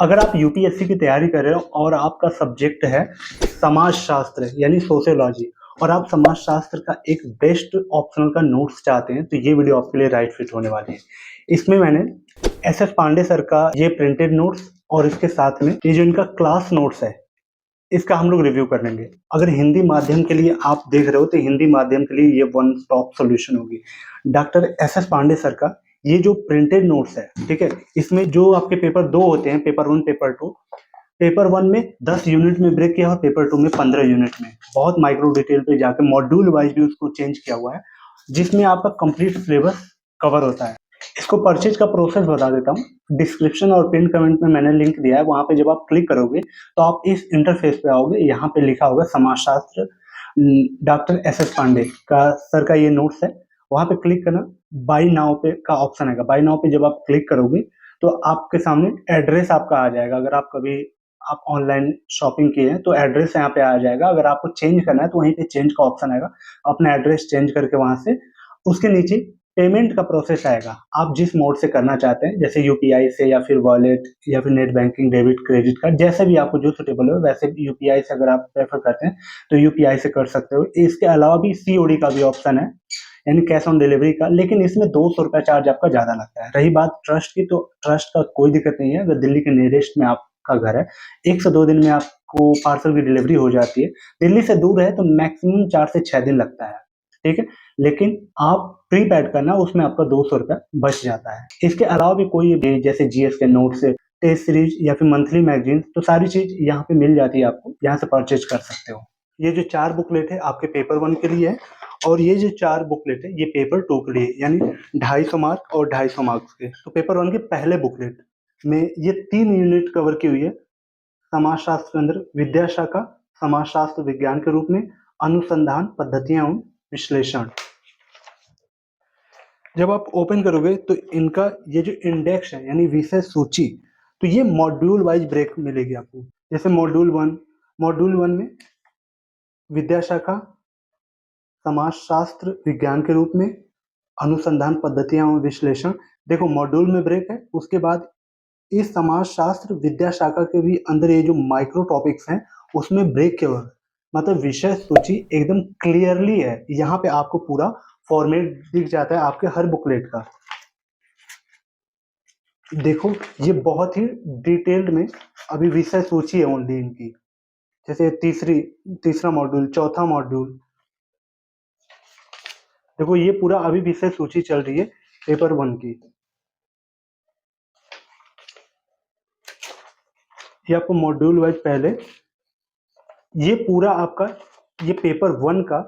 अगर आप यूपीएससी की तैयारी कर रहे हो और आपका सब्जेक्ट है समाजशास्त्र यानी सोशियोलॉजी और आप समाजशास्त्र का एक बेस्ट ऑप्शनल का नोट्स चाहते हैं तो ये वीडियो आपके लिए राइट फिट होने वाली है। इसमें मैंने एस एस पांडे सर का ये प्रिंटेड नोट्स और इसके साथ में ये जो इनका क्लास नोट्स है इसका हम लोग रिव्यू कर लेंगे। अगर हिंदी माध्यम के लिए आप देख रहे हो तो हिंदी माध्यम के लिए ये वन स्टॉप सॉल्यूशन होगी। Doctor S S Pandey sir का ये जो प्रिंटेड नोट्स है, ठीक है, इसमें जो आपके पेपर दो होते हैं, paper one paper two. Paper one में 10 यूनिट में ब्रेक किया और पेपर टू में 15 यूनिट में बहुत माइक्रो डिटेल पे जाकर मॉड्यूल वाइज भी उसको चेंज किया हुआ है, जिसमें आपका कंप्लीट सिलेबस कवर होता है। इसको परचेज का प्रोसेस बता देता हूँ। डिस्क्रिप्शन और पिन कमेंट में मैंने लिंक दिया है, वहां पे जब आप क्लिक करोगे तो आप इस इंटरफेस पे आओगे। यहाँ पे लिखा होगा समाजशास्त्र डॉक्टर एस एस पांडे का सर का ये नोट्स है। वहां पे क्लिक करना, बाई नाउ पे का ऑप्शन आएगा। बाई नाउ पे जब आप क्लिक करोगे तो आपके सामने एड्रेस आपका आ जाएगा। अगर आप कभी आप ऑनलाइन शॉपिंग किए हैं तो एड्रेस यहाँ पे आ जाएगा। अगर आपको चेंज करना है तो वहीं पे चेंज का ऑप्शन आएगा। अपना एड्रेस चेंज करके वहां से उसके नीचे पेमेंट का प्रोसेस आएगा। आप जिस मोड से करना चाहते हैं, जैसे यूपीआई से या फिर वॉलेट या फिर net banking, debit, credit card, जैसे भी आपको जो सुटेबल हो। वैसे यूपीआई से अगर आप प्रेफर करते हैं तो यूपीआई से कर सकते हो। इसके अलावा भी सीओडी का भी ऑप्शन है, यानी कैश ऑन डिलीवरी का, लेकिन इसमें 200 रुपया चार्ज आपका ज्यादा लगता है। रही बात ट्रस्ट की, तो ट्रस्ट का कोई दिक्कत नहीं है। अगर दिल्ली के नियरेस्ट में आपका घर है, 1 से 2 दिन में आपको पार्सल की डिलीवरी हो जाती है। दिल्ली से दूर है तो मैक्सिमम 4 से 6 दिन लगता है, ठीक है। लेकिन आप प्री पैड करना, उसमें आपका 200 रुपया बच जाता है। इसके अलावा भी कोई भी जैसे जीएस के नोट्स, टेस्ट सीरीज या फिर मंथली मैगजीन, तो सारी चीज यहाँ पे मिल जाती है। आपको यहाँ से परचेज कर सकते हो। ये जो 4 बुकलेट है आपके पेपर वन के लिए है और ये जो 4 बुकलेट है ये पेपर टू के लिए, यानी 250 मार्क और 250 मार्क्स के। तो पेपर वन के पहले बुकलेट में ये 3 यूनिट कवर की हुई है। समाजशास्त्र के अंदर विद्या शाखा, समाजशास्त्र विज्ञान के रूप में, अनुसंधान पद्धतियां एवं विश्लेषण। जब आप ओपन करोगे तो इनका ये जो इंडेक्स है यानी विषय सूची, तो ये मॉड्यूल वाइज ब्रेक मिलेगी आपको। जैसे मॉड्यूल वन में विद्या शाखा, समाजशास्त्र विज्ञान के रूप में, अनुसंधान पद्धतियां और विश्लेषण। देखो मॉड्यूल में ब्रेक है। उसके बाद इस समाजशास्त्र विद्या शाखा के भी अंदर ये जो माइक्रो टॉपिक्स हैं उसमें ब्रेक के वक्त, मतलब विषय सूची एकदम क्लियरली है। यहाँ पे आपको पूरा फॉर्मेट दिख जाता है आपके हर बुकलेट का। देखो ये बहुत ही डिटेल्ड में अभी विषय सूची है ओनली इनकी। जैसे तीसरा मॉड्यूल, चौथा मॉड्यूल, देखो ये पूरा अभी विषय सूची चल रही है पेपर वन की। ये आपको मॉड्यूल वाइज पहले ये पूरा आपका ये पेपर वन का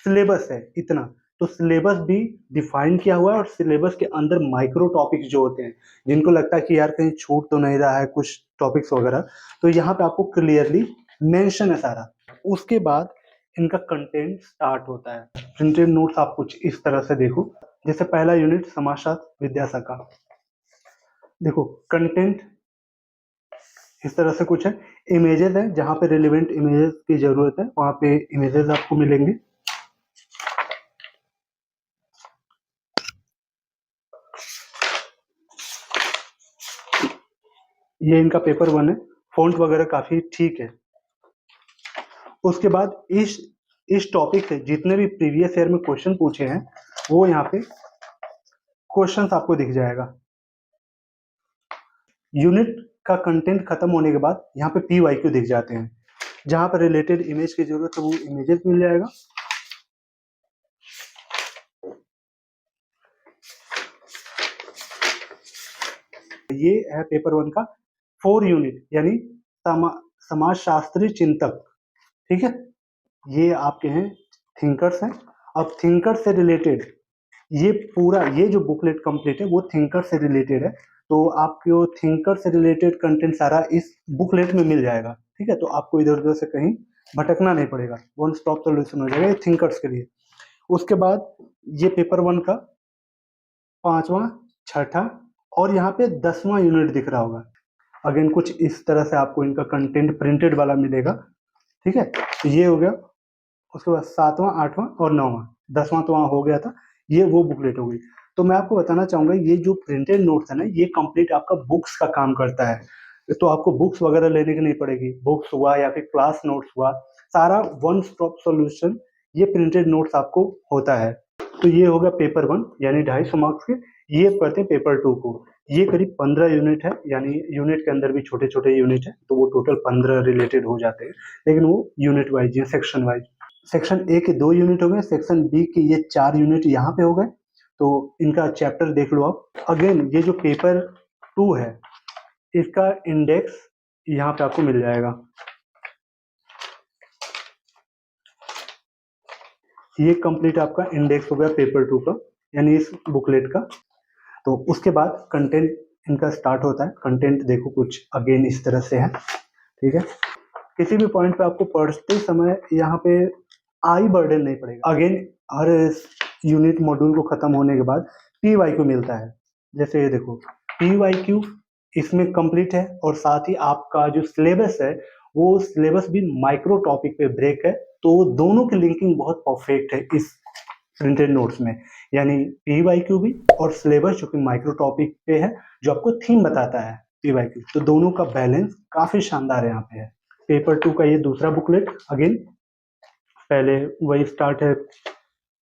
सिलेबस है इतना। तो सिलेबस भी डिफाइन किया हुआ है और सिलेबस के अंदर माइक्रो टॉपिक्स जो होते हैं, जिनको लगता है कि यार कहीं छूट तो नहीं रहा है कुछ टॉपिक्स वगैरह, तो यहाँ पे आपको क्लियरली मेंशन है सारा। उसके बाद इनका कंटेंट स्टार्ट होता है। प्रिंटेड नोट्स आप कुछ इस तरह से देखो। जैसे पहला यूनिट समाजशास्त्र विद्याशाखा, देखो कंटेंट इस तरह से कुछ है। इमेजेस है, जहाँ पे रिलेवेंट इमेजेस की जरूरत है वहां पे इमेजेस आपको मिलेंगे। ये इनका पेपर वन है। फॉन्ट वगैरह काफी ठीक है। उसके बाद इस टॉपिक से जितने भी प्रीवियस ईयर में क्वेश्चन पूछे हैं वो यहाँ पे क्वेश्चंस आपको दिख जाएगा। यूनिट का कंटेंट खत्म होने के बाद यहाँ पे PYQ दिख जाते हैं। जहां पर रिलेटेड इमेज की जरूरत है वो इमेजेस मिल जाएगा। ये है पेपर वन का 4 यूनिट, यानी समाजशास्त्री चिंतक, ठीक है। ये आपके हैं थिंकर्स हैं। अब थिंकर से रिलेटेड ये पूरा ये जो बुकलेट कंप्लीट है वो थिंकर से रिलेटेड है। तो आपको थिंकर से रिलेटेड कंटेंट सारा इस बुकलेट में मिल जाएगा, ठीक है। तो आपको इधर उधर से कहीं भटकना नहीं पड़ेगा, वन स्टॉप सॉल्यूशन हो जाएगा ये थिंकर्स के लिए। उसके बाद ये पेपर वन का 5वां, 6ठा और यहाँ पे 10वां यूनिट दिख रहा होगा। अगेन कुछ इस तरह से आपको इनका कंटेंट प्रिंटेड वाला मिलेगा, ठीक है। तो ये हो गया। उसके बाद 7वां, 8वां और 9वां, 10वां तो वहाँ हो गया था। ये वो बुकलेट हो गई। तो मैं आपको बताना चाहूंगा ये जो प्रिंटेड नोट्स है ना, ये कंप्लीट आपका बुक्स का काम करता है। तो आपको बुक्स वगैरह लेने की नहीं पड़ेगी। बुक्स हुआ या फिर क्लास नोट्स हुआ, सारा वन स्टॉप सॉल्यूशन ये प्रिंटेड नोट्स आपको होता है। तो ये हो गया पेपर 1 यानी 250 मार्क्स के। ये पढ़ते हैं पेपर 2 को। ये करीब 15 यूनिट है, यानी यूनिट के अंदर भी छोटे-छोटे यूनिट है, तो वो टोटल 15 रिलेटेड हो जाते हैं। लेकिन वो यूनिट वाइज या सेक्शन वाइज। सेक्शन ए के 2 यूनिट हो गए, सेक्शन बी के ये 4 यूनिट यहाँ पे हो गए। तो इनका चैप्टर देख लो आप। अगेन ये जो पेपर 2 है, इसका इंडेक्स यहाँ पे आपको मिल जाएगा। ये कंप्लीट आपका इंडेक्स हो गया पेपर 2 का, यानी इस बुकलेट का। तो उसके बाद कंटेंट इनका स्टार्ट होता है। कंटेंट देखो कुछ अगेन इस तरह से है, ठीक है। किसी भी पॉइंट पे आपको पढ़ते समय यहाँ पे आई बर्डन नहीं पड़ेगा। अगेन हर यूनिट मॉड्यूल को खत्म होने के बाद PYQ मिलता है। जैसे ये देखो PYQ इसमें कंप्लीट है, और साथ ही आपका जो सिलेबस है वो सिलेबस भी माइक्रो टॉपिक पे ब्रेक है। तो दोनों की लिंकिंग बहुत परफेक्ट है इस प्रिंटेड नोट्स में, यानी PYQ भी और सिलेबस जो कि माइक्रो टॉपिक पे है, जो आपको थीम बताता है PYQ। तो दोनों का बैलेंस काफी शानदार यहाँ पे है। पेपर 2 का ये दूसरा बुकलेट। अगेन पहले वही स्टार्ट है,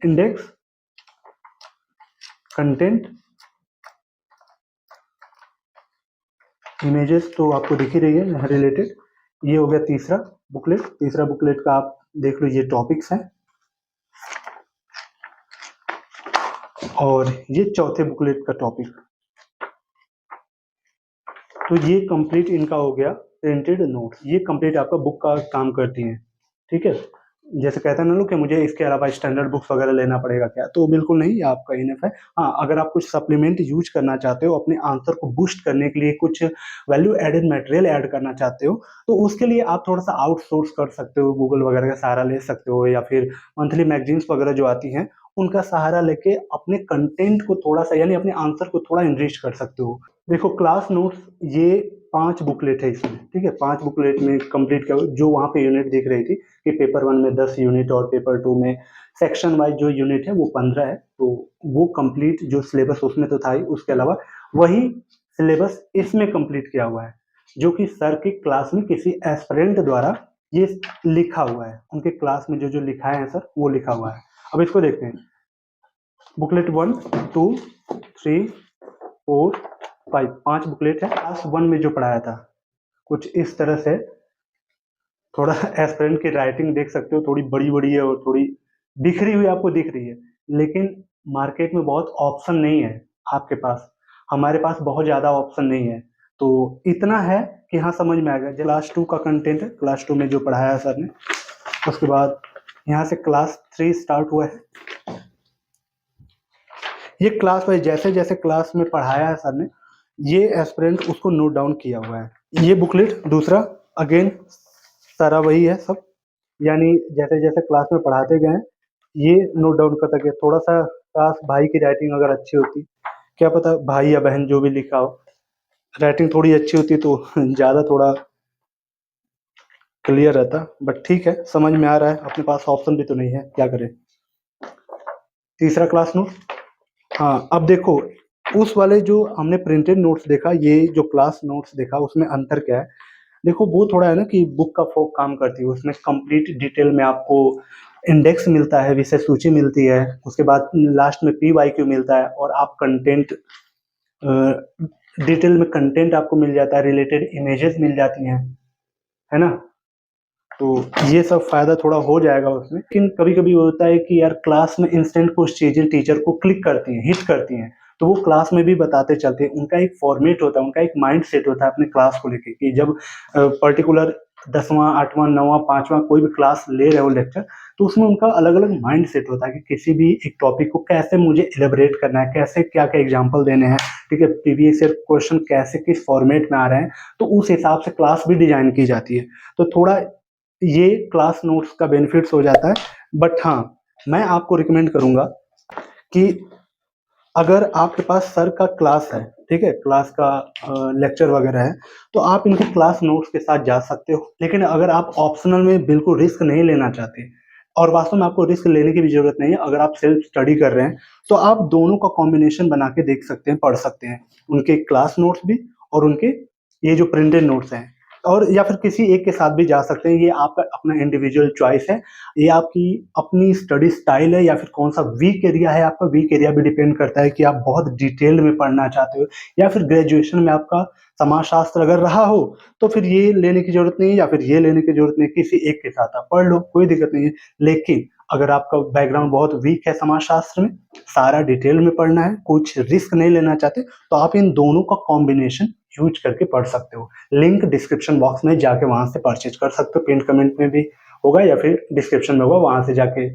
इंडेक्स, कंटेंट, इमेजेस तो आपको दिख ही रही है यहाँ रिलेटेड। ये हो गया तीसरा बुकलेट। तीसरा बुकलेट का आप देख लो, ये टॉपिक्स हैं। और ये चौथे बुकलेट का टॉपिक। तो ये कंप्लीट इनका हो गया प्रिंटेड नोट्स। ये कंप्लीट आपका बुक का काम करती हैं, ठीक है। जैसे कहते हैं ना लोग कि मुझे इसके अलावा स्टैंडर्ड बुक्स वगैरह लेना पड़ेगा क्या, तो बिल्कुल नहीं, ये आपका इनफ है। हाँ, अगर आप कुछ सप्लीमेंट यूज करना चाहते हो, अपने आंसर को बूस्ट करने के लिए कुछ वैल्यू एडेड मटेरियल ऐड करना चाहते हो, तो उसके लिए आप थोड़ा सा आउटसोर्स कर सकते हो, गूगल वगैरह का सहारा ले सकते हो, या फिर मंथली मैगजीन्स वगैरह जो आती हैं उनका सहारा लेके अपने कंटेंट को थोड़ा सा, यानी अपने आंसर को थोड़ा इनरिच कर सकते हो। देखो क्लास नोट्स ये 5 बुकलेट है इसमें, ठीक है। 5 बुकलेट में कंप्लीट किया। जो वहाँ पे यूनिट दिख रही थी कि पेपर 1 में 10 यूनिट और पेपर 2 में सेक्शन वाइज जो यूनिट है वो 15 है, तो वो कंप्लीट जो सिलेबस उसमें तो था ही, उसके अलावा वही सिलेबस इसमें कंप्लीट किया हुआ है, जो कि सर की क्लास में किसी एस्पिरेंट द्वारा ये लिखा हुआ है। उनके क्लास में जो जो लिखाए हैं सर, वो लिखा हुआ है। अब इसको देखते हैं। बुकलेट 1, 2, 3, 4, 5, 5 बुकलेट है। क्लास 1 में जो पढ़ाया था कुछ इस तरह से। थोड़ा एस्पिरेंट की राइटिंग देख सकते हो, थोड़ी बड़ी बड़ी है और थोड़ी बिखरी हुई आपको दिख रही है, लेकिन मार्केट में बहुत ऑप्शन नहीं है आपके पास। हमारे पास बहुत ज़्यादा ऑप्शन नहीं है, तो इतना है कि हाँ समझ में आएगा। क्लास 2 का कंटेंट है, क्लास 2 में जो पढ़ाया सर ने। उसके बाद यहाँ से क्लास 3 स्टार्ट हुआ है। ये क्लास वाइज जैसे जैसे क्लास में पढ़ाया है सर ने, ये एस्पिरेंट उसको नोट डाउन किया हुआ है। ये बुकलेट दूसरा, अगेन सारा वही है सब, यानी जैसे जैसे क्लास में पढ़ाते गए ये नोट डाउन करता गया। थोड़ा सा काश भाई की राइटिंग अगर अच्छी होती, क्या पता भाई या बहन जो भी लिखा हो, राइटिंग थोड़ी अच्छी होती तो ज़्यादा थोड़ा क्लियर रहता। बट ठीक है, समझ में आ रहा है। अपने पास ऑप्शन भी तो नहीं है, क्या करें। तीसरा क्लास नोट। हाँ, अब देखो उस वाले जो हमने प्रिंटेड नोट्स देखा, ये जो क्लास नोट्स देखा, उसमें अंतर क्या है। देखो वो थोड़ा है ना कि बुक का फोक काम करती है। उसमें कंप्लीट डिटेल में आपको इंडेक्स मिलता है, विषय सूची मिलती है, उसके बाद लास्ट में PYQ मिलता है, और आप कंटेंट डिटेल में कंटेंट आपको मिल जाता है, रिलेटेड इमेजेस मिल जाती हैं, है ना। तो ये सब फायदा थोड़ा हो जाएगा उसमें। लेकिन कभी कभी होता है कि यार क्लास में इंस्टेंट कुछ चीजें टीचर को क्लिक करती हैं, हिट करती हैं, तो वो क्लास में भी बताते चलते हैं। उनका एक फॉर्मेट होता है, उनका एक माइंड सेट होता है अपने क्लास को लेके, कि जब पर्टिकुलर 10वां 8वां 9वां 5वां कोई भी क्लास ले रहे हो लेक्चर, तो उसमें उनका अलग अलग माइंड सेट होता है कि किसी भी एक टॉपिक को कैसे मुझे एलिबरेट करना है, कैसे क्या क्या एग्जाम्पल देने हैं, ठीक है, प्रीवियस ईयर क्वेश्चन कैसे किस फॉर्मेट में आ रहे हैं, तो उस हिसाब से क्लास भी डिजाइन की जाती है। तो थोड़ा ये क्लास नोट्स का बेनिफिट्स हो जाता है। बट हाँ, मैं आपको रिकमेंड करूंगा कि अगर आपके पास सर का क्लास है, ठीक है, क्लास का लेक्चर वगैरह है, तो आप इनके क्लास नोट्स के साथ जा सकते हो। लेकिन अगर आप ऑप्शनल में बिल्कुल रिस्क नहीं लेना चाहते, और वास्तव में आपको रिस्क लेने की भी जरूरत नहीं है, अगर आप सेल्फ स्टडी कर रहे हैं, तो आप दोनों का कॉम्बिनेशन बना के देख सकते हैं, पढ़ सकते हैं, उनके क्लास नोट्स भी और उनके ये जो प्रिंटेड नोट्स हैं, और या फिर किसी एक के साथ भी जा सकते हैं, ये आपका अपना इंडिविजुअल चॉइस है, ये आपकी अपनी स्टडी स्टाइल है, या फिर कौन सा वीक एरिया है आपका। वीक एरिया भी डिपेंड करता है कि आप बहुत डिटेल में पढ़ना चाहते हो, या फिर ग्रेजुएशन में आपका समाजशास्त्र अगर रहा हो तो फिर ये लेने की जरूरत नहीं है, या फिर ये लेने की जरूरत नहीं है, किसी एक के साथ आप पढ़ लो, कोई दिक्कत नहीं है। लेकिन अगर आपका बैकग्राउंड बहुत वीक है समाजशास्त्र में, सारा डिटेल में पढ़ना है, कुछ रिस्क नहीं लेना चाहते, तो आप इन दोनों का कॉम्बिनेशन यूज करके पढ़ सकते हो। लिंक डिस्क्रिप्शन बॉक्स में जाके वहां से परचेज कर सकते हो, पिन कमेंट में भी होगा या फिर डिस्क्रिप्शन में होगा, वहां से जाके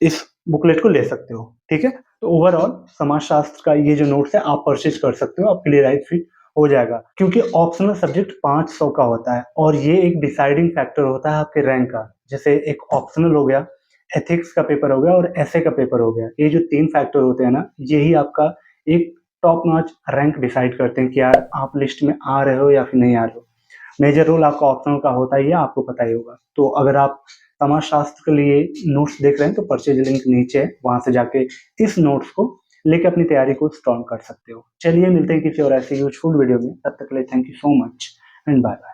इस बुकलेट को ले सकते हो। ठीक है, तो ओवरऑल समाजशास्त्र का ये जो नोट्स है आप परचेज कर सकते हो, आपके लिए राइट फिट हो जाएगा। क्योंकि ऑप्शनल सब्जेक्ट 500 का होता है और ये एक डिसाइडिंग फैक्टर होता है आपके रैंक का। जैसे एक ऑप्शनल हो गया, एथिक्स का पेपर हो गया और एसे का पेपर हो गया, ये जो 3 फैक्टर होते हैं ना, यही आपका एक टॉप नॉच रैंक डिसाइड करते हैं कि यार आप लिस्ट में आ रहे हो या फिर नहीं आ रहे हो। मेजर रोल आपका ऑप्शनल का होता ही है, आपको पता ही होगा। तो अगर आप समाजशास्त्र के लिए नोट्स देख रहे हैं तो परचेज लिंक नीचे है, वहां से जाके इस नोट्स को लेके अपनी तैयारी को स्ट्रॉन्ग कर सकते हो। चलिए मिलते हैं किसी और ऐसे यूजफुल वीडियो में, तब तक के लिए thank you so much and bye bye.